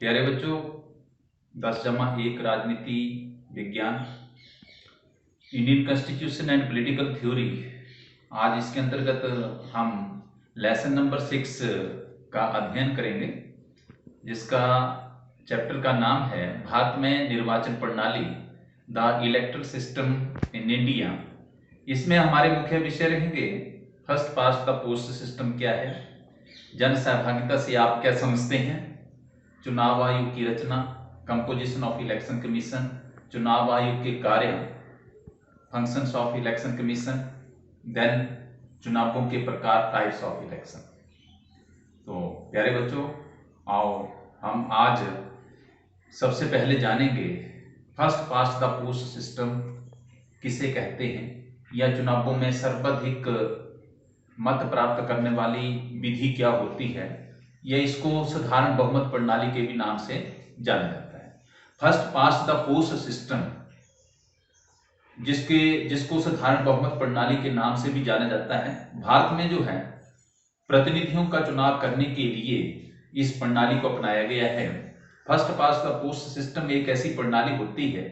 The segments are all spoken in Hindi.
प्यारे बच्चों, 10-1 राजनीति विज्ञान, Indian constitution and political theory. आज इसके अंतर्गत हम लेसन नंबर 6 का अध्ययन करेंगे, जिसका चैप्टर का नाम है भारत में निर्वाचन प्रणाली, the electoral system in India. इसमें हमारे मुख्य विषय रहेंगे first past the post system क्या है, जन सहभागिता से आप क्या समझते हैं, चुनाव आयोग की रचना, कंपोजिशन ऑफ इलेक्शन कमीशन, चुनाव आयोग के कार्य, functions of election commission, then चुनावों के प्रकार, टाइप्स ऑफ इलेक्शन। तो प्यारे बच्चों, आओ हम आज सबसे पहले जानेंगे first past the post system किसे कहते हैं, या चुनावों में सर्वाधिक मत प्राप्त करने वाली विधि क्या होती है, या इसको साधारण बहुमत प्रणाली के भी नाम से जाना जाता है। First past the post system, जिसको साधारण बहुमत प्रणाली के नाम से भी जाना जाता है, भारत में जो है प्रतिनिधियों का चुनाव करने के लिए इस प्रणाली को अपनाया गया है। First past the post system एक ऐसी प्रणाली होती है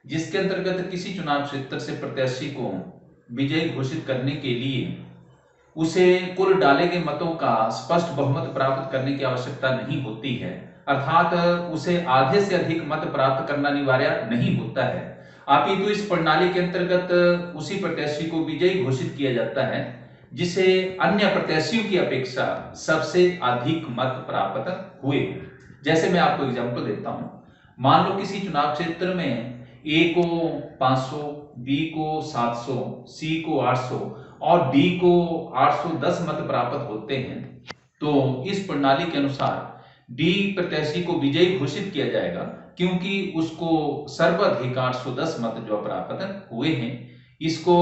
जिसके अंतर्गत किसी चुनाव क्षेत्र से प्रत्याशी को विजयी घोषित करने के लिए उसे कुल डाले गए मतों का स्पष्ट बहुमत प्राप्त करने की आवश्यकता नहीं होती है, अर्थात उसे आधे से अधिक मत प्राप्त करना अनिवार्य नहीं होता है। अपितु इस प्रणाली के अंतर्गत उसी प्रत्याशी को विजयी घोषित किया जाता है जिसे अन्य प्रत्याशियों की अपेक्षा सबसे अधिक मत प्राप्त हुए। जैसे मैं आपको एग्जांपल देता हूं, मान लो किसी चुनाव क्षेत्र में ए को 500, बी को 700, सी को 800 और डी को 810 मत प्राप्त होते हैं, तो इस प्रणाली के अनुसार डी प्रत्याशी को विजयी घोषित किया जाएगा क्योंकि उसको सर्वाधिक 810 मत जो प्राप्त हुए हैं। इसको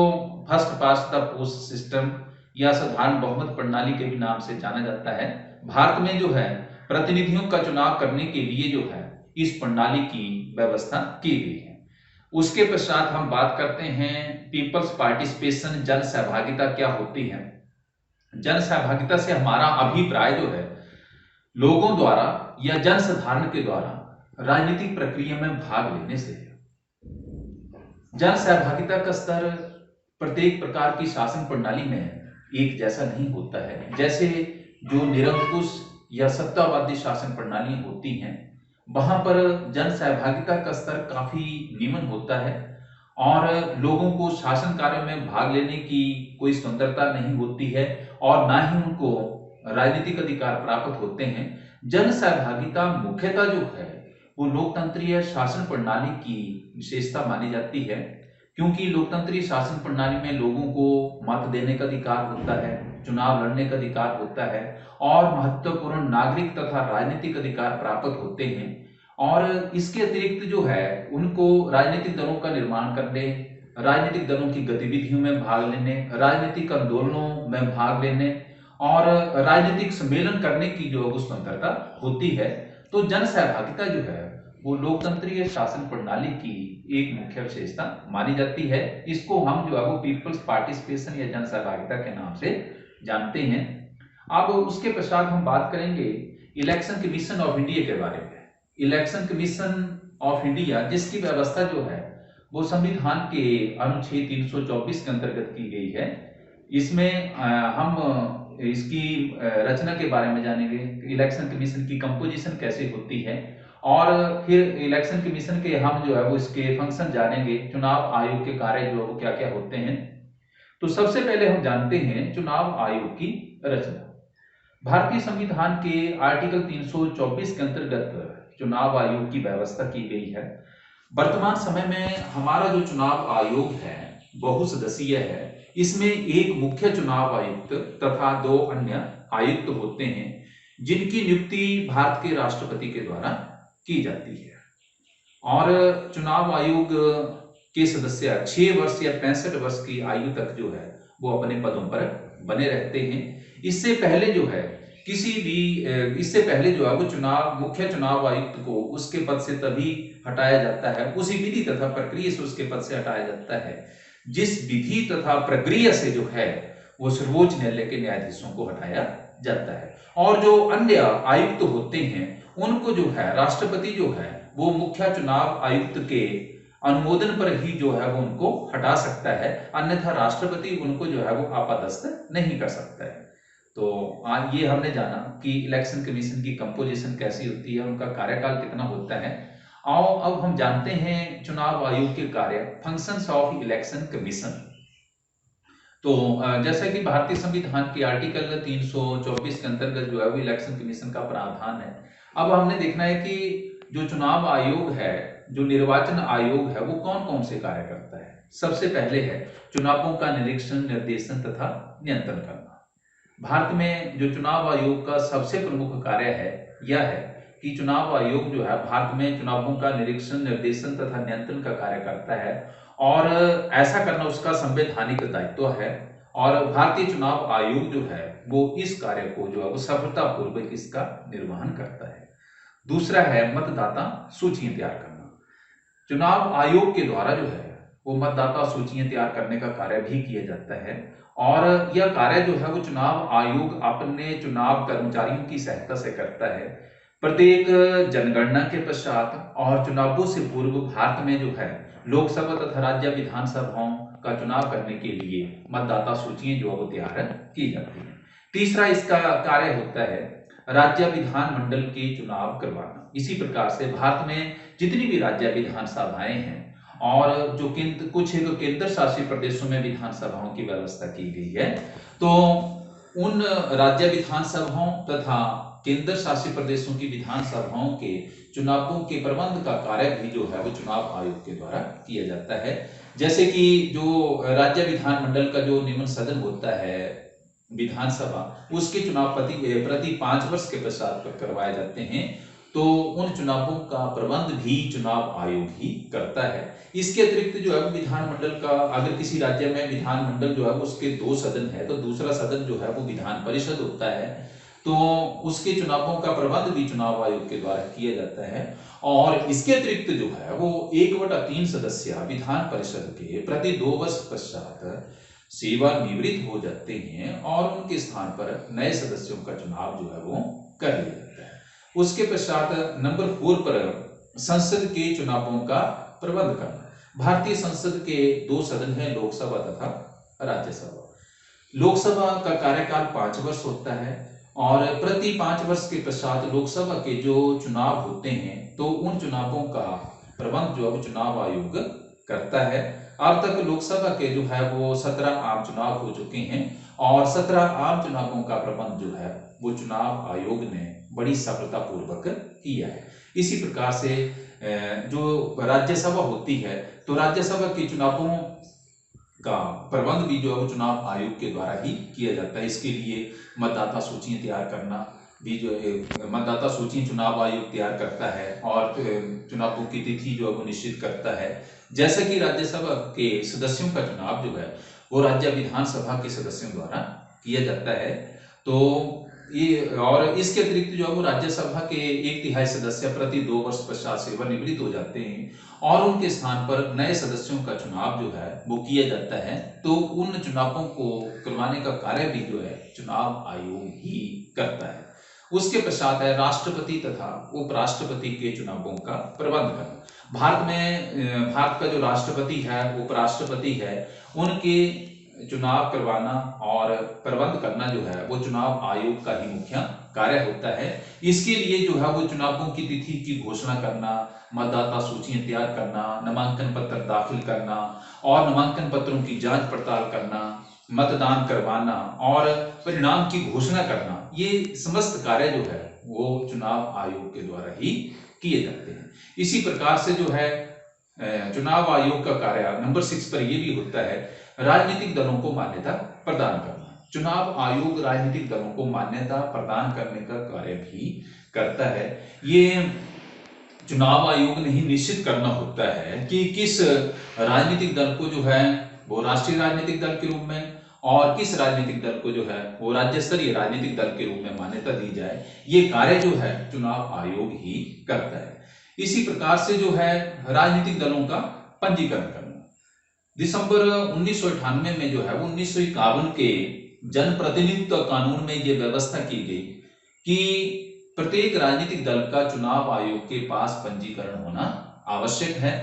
first past the post system या साधारण बहुमत प्रणाली के भी नाम से जाना जाता है। भारत में जो है प्रतिनिधियों का चुनाव करने के लिए जो है इस प्रणाली की व्यवस्था की गई है। उसके पश्चात हम बात करते हैं पीपल्स पार्टिसिपेशन, जन सहभागिता क्या होती है। जन सहभागिता से हमारा अभिप्राय जो है लोगों द्वारा या जन साधारण के द्वारा राजनीतिक प्रक्रिया में भाग लेने से। जन सहभागिता का स्तर प्रत्येक प्रकार की शासन प्रणाली में एक जैसा नहीं होता है। जैसे जो निरंकुश या सत्तावादी शासन प्रणाली होती हैं, वहां पर जन सहभागिता का स्तर काफी निम्न होता है और लोगों को शासन कार्य में भाग लेने की कोई स्वतंत्रता नहीं होती है और ना ही उनको राजनीतिक अधिकार प्राप्त होते हैं। जन सहभागिता मुख्यतः जो है वो लोकतंत्रीय शासन प्रणाली की विशेषता मानी जाती है, क्योंकि लोकतंत्रीय शासन प्रणाली में लोगों को मत देने का अधिकार होता है, चुनाव लड़ने का अधिकार होता है और महत्वपूर्ण नागरिक तथा राजनीतिक अधिकार प्राप्त होते हैं। और इसके अतिरिक्त जो है उनको राजनीतिक दलों का निर्माण करने, राजनीतिक दलों की गतिविधियों में भाग लेने, राजनीतिक आंदोलनों में भाग लेने और राजनीतिक सम्मेलन करने की जो स्वतंत्रता होती है। तो जन सहभागिता जो है वो लोकतंत्रीय शासन प्रणाली की एक मुख्य विशेषता मानी जाती है। इसको हम जो है वो पीपल्स पार्टिसिपेशन या जन सहभागिता के नाम से जानते हैं। अब उसके पश्चात हम बात करेंगे इलेक्शन कमीशन ऑफ इंडिया के बारे में। इलेक्शन कमीशन ऑफ इंडिया जिसकी व्यवस्था जो है वो संविधान के अनुच्छेद 324 के अंतर्गत की गई है। इसमें हम इसकी रचना के बारे में जानेंगे, इलेक्शन कमीशन की कंपोजिशन कैसे होती है, और फिर इलेक्शन कमीशन के हम जो है वो इसके फंक्शन जानेंगे, चुनाव आयोग के कार्य जो क्या क्या होते हैं। तो सबसे पहले हम जानते हैं चुनाव आयोग की रचना। भारतीय संविधान के आर्टिकल 324 के अंतर्गत चुनाव आयोग की व्यवस्था की गई है। वर्तमान समय में हमारा जो चुनाव आयोग है बहुसदस्यीय है। इसमें एक मुख्य चुनाव आयुक्त तथा 2 अन्य आयुक्त होते हैं जिनकी नियुक्ति भारत के राष्ट्रपति के द्वारा की जाती है। और चुनाव आयोग के सदस्य 6 वर्ष या 65 वर्ष की आयु तक जो है वो अपने पदों पर बने रहते हैं। इससे पहले जो है जो है वो मुख्य चुनाव आयुक्त को उसके पद से तभी हटाया जाता है, उसी विधि तथा प्रक्रिया से उसके पद से हटाया जाता है जिस विधि तथा प्रक्रिया से जो है वो सर्वोच्च न्यायालय के न्यायाधीशों को हटाया जाता है। और जो अन्य आयुक्त होते हैं उनको जो है राष्ट्रपति जो है वो मुख्य चुनाव आयुक्त के अनुमोदन पर ही जो है वो उनको हटा सकता है, अन्यथा राष्ट्रपति उनको जो है वो आपादस्थ नहीं कर सकता है। तो आज ये हमने जाना कि इलेक्शन कमीशन की कंपोजिशन कैसी होती है, उनका कार्यकाल कितना होता है। आओ अब हम जानते हैं चुनाव आयोग के कार्य, फंक्शंस ऑफ इलेक्शन कमीशन। तो जैसा कि भारतीय संविधान के आर्टिकल 324 के अंतर्गत जो है वो इलेक्शन कमीशन का प्रावधान है। अब हमने देखना है कि जो चुनाव आयोग है, जो निर्वाचन आयोग है, वो कौन कौन से कार्य करता है। सबसे पहले है चुनावों का निरीक्षण, निर्देशन तथा नियंत्रण करना। भारत में जो चुनाव आयोग का सबसे प्रमुख कार्य है यह है कि चुनाव आयोग जो है भारत में चुनावों का निरीक्षण, निर्देशन तथा नियंत्रण का कार्य करता है और ऐसा करना उसका संवैधानिक दायित्व है। और भारतीय चुनाव आयोग जो है वो इस कार्य को जो है वो सफलतापूर्वक इसका निर्वहन करता है। दूसरा है मतदाता सूचियां तैयार करना। चुनाव आयोग के द्वारा जो है वो मतदाता सूचियां तैयार करने का कार्य भी किया जाता है और यह कार्य जो है वो चुनाव आयोग अपने चुनाव कर्मचारियों की सहायता से करता है। प्रत्येक जनगणना के पश्चात और चुनावों से पूर्व भारत में जो है लोकसभा तथा राज्य विधानसभाओं का चुनाव करने के लिए मतदाता सूचियां जो है वो तैयार की जाती है। तीसरा इसका कार्य होता है राज्य विधानमंडल के चुनाव करवाना। इसी प्रकार से भारत में जितनी भी राज्य विधानसभाएं हैं और जो कुछ केंद्र शासित प्रदेशों में विधानसभाओं की व्यवस्था की गई है, तो उन राज्य विधानसभाओं तथा केंद्र शासित प्रदेशों की विधानसभाओं के चुनावों के प्रबंध का कार्य भी जो है वो चुनाव आयोग के द्वारा किया जाता है। जैसे कि जो राज्य विधानमंडल का जो निम्न सदन होता है विधानसभा, उसके चुनाव प्रति 5 वर्ष के पश्चात करवाए जाते हैं, तो उन चुनावों का प्रबंध भी चुनाव आयोग ही करता है। इसके अतिरिक्त जो है विधानमंडल का, अगर किसी राज्य में विधानमंडल जो है उसके 2 सदन है तो दूसरा सदन जो है वो विधान परिषद होता है, तो उसके चुनावों का प्रबंध भी चुनाव आयोग के द्वारा किया जाता है। और इसके अतिरिक्त जो है वो 1/3 सदस्य विधान परिषद के प्रति 2 वर्ष पश्चात सेवानिवृत्त हो जाते हैं और उनके स्थान पर नए सदस्यों का चुनाव जो है वो कर लिया जाता है। उसके पश्चात नंबर 4 पर संसद के चुनावों का प्रबंध करना। भारतीय संसद के 2 सदन हैं, लोकसभा तथा राज्यसभा। लोकसभा का कार्यकाल 5 वर्ष होता है और प्रति 5 वर्ष के पश्चात लोकसभा के जो चुनाव होते हैं तो उन चुनावों का प्रबंध जो है चुनाव आयोग करता है। अब तक लोकसभा के जो है वो 17 आम चुनाव हो चुके हैं और 17 आम चुनावों का प्रबंध जो है वो चुनाव आयोग ने बड़ी सफलतापूर्वक किया है। इसी प्रकार से जो राज्यसभा होती है तो राज्यसभा के चुनावों का प्रबंध भी जो है वो चुनाव आयोग के द्वारा ही किया जाता है। इसके लिए मतदाता सूचियां तैयार करना भी जो है मतदाता सूची चुनाव आयोग तैयार करता है और चुनावों की तिथि जो है वो निश्चित करता है। जैसा कि राज्यसभा के सदस्यों का चुनाव जो है वो राज्य विधानसभा के सदस्यों द्वारा किया जाता है, तो ये और इसके अतिरिक्त जो है वो राज्यसभा के 1/3 सदस्य प्रति 2 वर्ष पश्चात सेवानिवृत्त हो जाते हैं और उनके स्थान पर नए सदस्यों का चुनाव जो है वो किया जाता है। तो उन चुनावों को करवाने का कार्य भी जो है चुनाव आयोग ही करता है। उसके पश्चात है राष्ट्रपति तथा उपराष्ट्रपति के चुनावों का प्रबंध करना। भारत का जो राष्ट्रपति है, उपराष्ट्रपति है, उनके चुनाव करवाना और प्रबंध करना जो है वो चुनाव आयोग का ही मुख्य कार्य होता है। इसके लिए जो है वो चुनावों की तिथि की घोषणा करना, मतदाता सूचियां तैयार करना, नामांकन पत्र दाखिल करना और नामांकन पत्रों की जांच पड़ताल करना, मतदान करवाना और परिणाम की घोषणा करना, ये समस्त कार्य जो है वो चुनाव आयोग के द्वारा ही किए जाते हैं। इसी प्रकार से जो है चुनाव आयोग का कार्य नंबर 6 पर यह भी होता है राजनीतिक दलों को मान्यता प्रदान करना। चुनाव आयोग राजनीतिक दलों को मान्यता प्रदान करने का कार्य भी करता है। ये चुनाव आयोग ने ही निश्चित करना होता है कि किस राजनीतिक दल को जो है वो राष्ट्रीय राजनीतिक दल के रूप में और किस राजनीतिक दल को जो है वो राज्य स्तरीय राजनीतिक दल के रूप में मान्यता दी जाए। ये कार्य जो है चुनाव आयोग ही करता है। इसी प्रकार से जो है राजनीतिक दलों का पंजीकरण करना। दिसंबर 1998 में जो है 1951 के जनप्रतिनिधित्व कानून में ये व्यवस्था की गई कि प्रत्येक राजनीतिक दल का चुनाव आयोग के पास पंजीकरण होना आवश्यक है।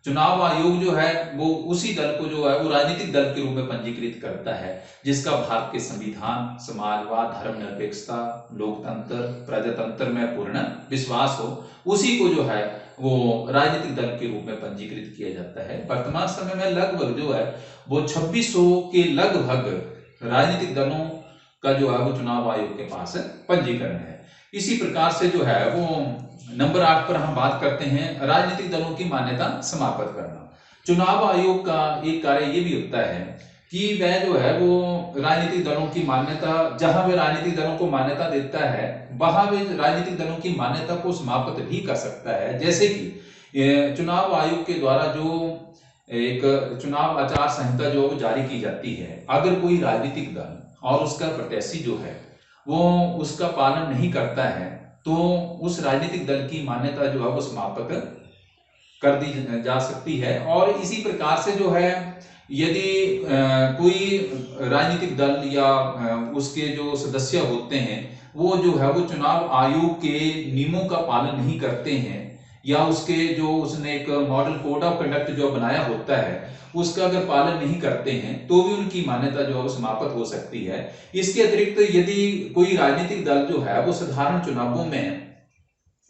चुनाव आयोग जो है वो उसी दल को जो है वो राजनीतिक दल के रूप में पंजीकृत करता है जिसका भारत के संविधान, समाजवाद, धर्मनिरपेक्षता, लोकतंत्र, प्रजातंत्र में पूर्ण विश्वास हो, उसी को जो है वो राजनीतिक दल के रूप में पंजीकृत किया जाता है। वर्तमान समय में लगभग जो है वो 2600 के लगभग राजनीतिक दलों का जो है वो चुनाव आयोग के पास पंजीकरण है। इसी प्रकार से जो है वो नंबर 8 पर हम बात करते हैं राजनीतिक दलों की मान्यता समाप्त करना। चुनाव आयोग का एक कार्य ये भी होता है कि वह जो है वो राजनीतिक दलों की मान्यता, जहां वह राजनीतिक दलों को मान्यता देता है वहां वह राजनीतिक दलों की मान्यता को समाप्त भी कर सकता है। जैसे कि चुनाव आयोग के द्वारा जो एक चुनाव आचार संहिता जो जारी की जाती है, अगर कोई राजनीतिक दल और उसका प्रत्याशी जो है वो उसका पालन नहीं करता है तो उस राजनीतिक दल की मान्यता जो है वो समाप्त कर दी जा सकती है। और इसी प्रकार से जो है यदि कोई राजनीतिक दल या उसके जो सदस्य होते हैं वो जो है वो चुनाव आयोग के नियमों का पालन नहीं करते हैं या उसके जो उसने एक मॉडल कोड ऑफ कंडक्ट जो बनाया होता है उसका अगर पालन नहीं करते हैं तो भी उनकी मान्यता जो है वो समाप्त हो सकती है। इसके अतिरिक्त यदि कोई राजनीतिक दल जो है वो साधारण चुनावों में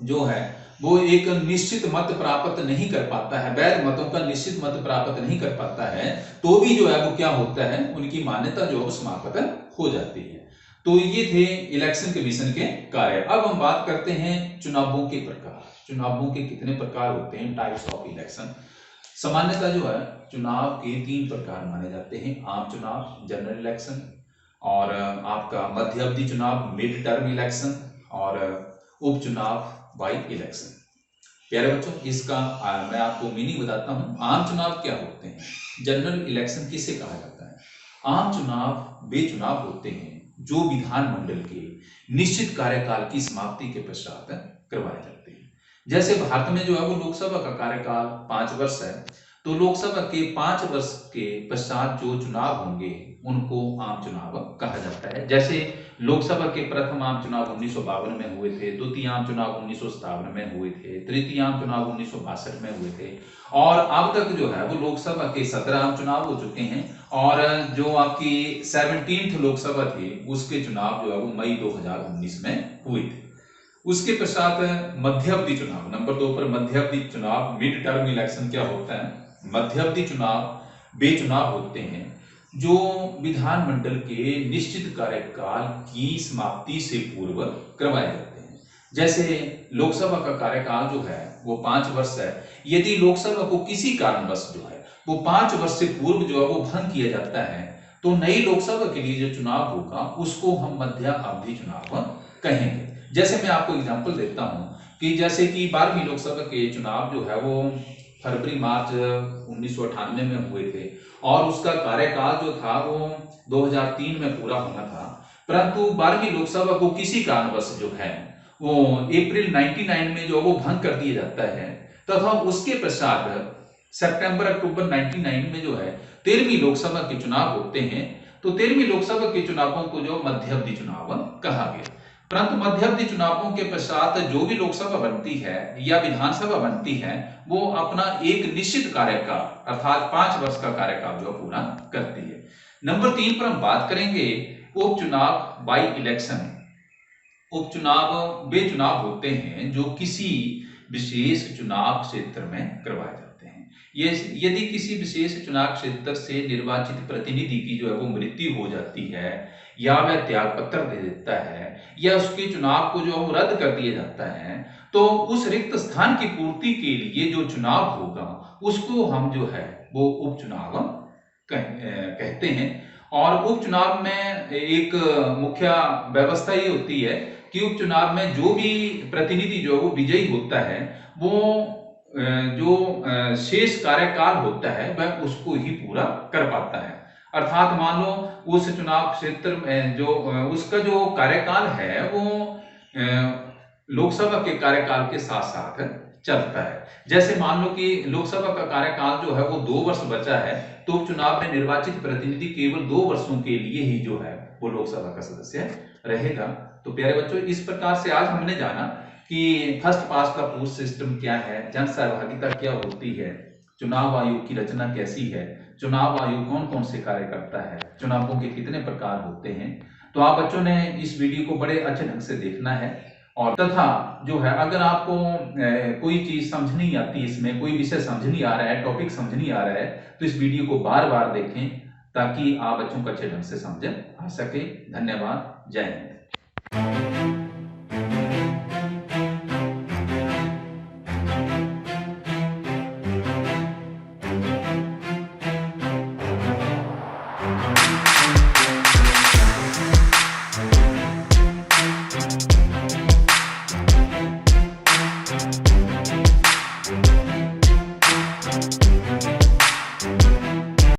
जो है वो एक निश्चित मत प्राप्त नहीं कर पाता है, वैध मतों का निश्चित मत प्राप्त नहीं कर पाता है, तो भी जो है वो क्या होता है, उनकी मान्यता जो है समाप्त हो जाती है। तो ये थे इलेक्शन कमीशन के कार्य। अब हम बात करते हैं चुनावों के प्रकार। चुनावों के कितने प्रकार होते हैं, टाइप्स ऑफ इलेक्शन। सामान्यतः जो है चुनाव के 3 प्रकार माने जाते हैं, आम चुनाव, जनरल इलेक्शन, और आपका मध्य अवधि चुनाव, मिड टर्म इलेक्शन, और उपचुनाव, बाई इलेक्शन। प्यारे बच्चों, इसका मैं आपको मीनिंग बताता हूं। आम चुनाव क्या होते हैं, जनरल इलेक्शन किसे कहा जाता है? आम चुनाव वे चुनाव होते हैं जो विधानमंडल के निश्चित कार्यकाल की समाप्ति के पश्चात करवाए जाते हैं। जैसे भारत में जो है वो लोकसभा का कार्यकाल 5 वर्ष है, तो लोकसभा के 5 वर्ष के पश्चात जो चुनाव होंगे उनको आम चुनाव कहा जाता है। जैसे लोकसभा के प्रथम आम चुनाव 1952 में हुए थे, द्वितीय आम चुनाव 1957 में हुए थे, तृतीय आम चुनाव 1962 में हुए थे, और अब तक जो है वो लोकसभा के 17 आम चुनाव हो चुके हैं, और जो आपकी 17th लोकसभा थी उसके चुनाव जो है वो मई 2019 में हुए थे। उसके पश्चात मध्यावधि चुनाव, नंबर 2 पर मध्यावधि चुनाव, मिड टर्म इलेक्शन क्या होता है? मध्यावधि चुनाव वे चुनाव होते हैं जो विधानमंडल के निश्चित कार्यकाल की समाप्ति से पूर्व करवाए जाते हैं। जैसे लोकसभा का कार्यकाल जो है वो 5 वर्ष है, यदि लोकसभा को किसी कारणवश जो है वो 5 वर्ष से पूर्व जो है वो भंग किया जाता है तो नई लोकसभा के लिए जो चुनाव होगा उसको हम मध्य अवधि चुनाव कहेंगे। जैसे मैं आपको एग्जांपल देता हूं कि जैसे कि 12वीं लोकसभा के चुनाव जो है वो फरवरी मार्च 1998 में हुए थे, और उसका कार्यकाल जो था वो 2003 में पूरा होना था, परंतु 12वीं लोकसभा को किसी कारणवश जो है वो अप्रैल 99 में जो वो भंग कर दिया जाता है, तथा उसके पश्चात सितंबर अक्टूबर 99 में जो है 13वीं लोकसभा के चुनाव होते हैं। तो 13वीं लोकसभा के चुनावों को जो मध्यावधि चुनाव कहा गया। परंतु मध्यावधि चुनावों के पश्चात जो भी लोकसभा बनती है या विधानसभा बनती है वो अपना एक निश्चित कार्यकाल अर्थात 5 वर्ष का कार्यकाल जो पूरा करती है। नंबर 3 पर हम बात करेंगे उपचुनाव बाई इलेक्शन। उपचुनाव वे चुनाव होते हैं जो किसी विशेष चुनाव क्षेत्र में करवाए जाते हैं। ये यदि किसी विशेष चुनाव क्षेत्र से निर्वाचित प्रतिनिधि की जो है वो मृत्यु हो जाती है या वह त्याग पत्र दे देता है या उसके चुनाव को जो रद्द कर दिया जाता है तो उस रिक्त स्थान की पूर्ति के लिए जो चुनाव होगा उसको हम जो है वो उपचुनाव कहते हैं। और उपचुनाव में एक मुख्य व्यवस्था ये होती है कि उपचुनाव में जो भी प्रतिनिधि जो वो विजयी होता है वो जो शेष कार्यकाल होता है वह उसको ही पूरा कर पाता है। अर्थात मान लो उस चुनाव क्षेत्र में जो उसका जो कार्यकाल है वो लोकसभा के कार्यकाल के साथ साथ चलता है। जैसे मान लो कि लोकसभा का कार्यकाल जो है वो 2 वर्ष बचा है, तो चुनाव में निर्वाचित प्रतिनिधि केवल 2 वर्षों के लिए ही जो है वो लोकसभा का सदस्य रहेगा। तो प्यारे बच्चों, इस प्रकार से आज हमने जाना कि first past the post system क्या है, जन सहभागिता क्या होती है, चुनाव आयोग की रचना कैसी है, चुनाव आयोग कौन कौन से कार्य करता है, चुनावों के कितने प्रकार होते हैं। तो आप बच्चों ने इस वीडियो को बड़े अच्छे ढंग से देखना है, और तथा जो है अगर आपको कोई चीज समझ नहीं आती, इसमें कोई विषय समझ नहीं आ रहा है, टॉपिक समझ नहीं आ रहा है, तो इस वीडियो को बार बार देखें ताकि आप बच्चों को अच्छे ढंग से समझ आ सके। धन्यवाद। जय हिंद।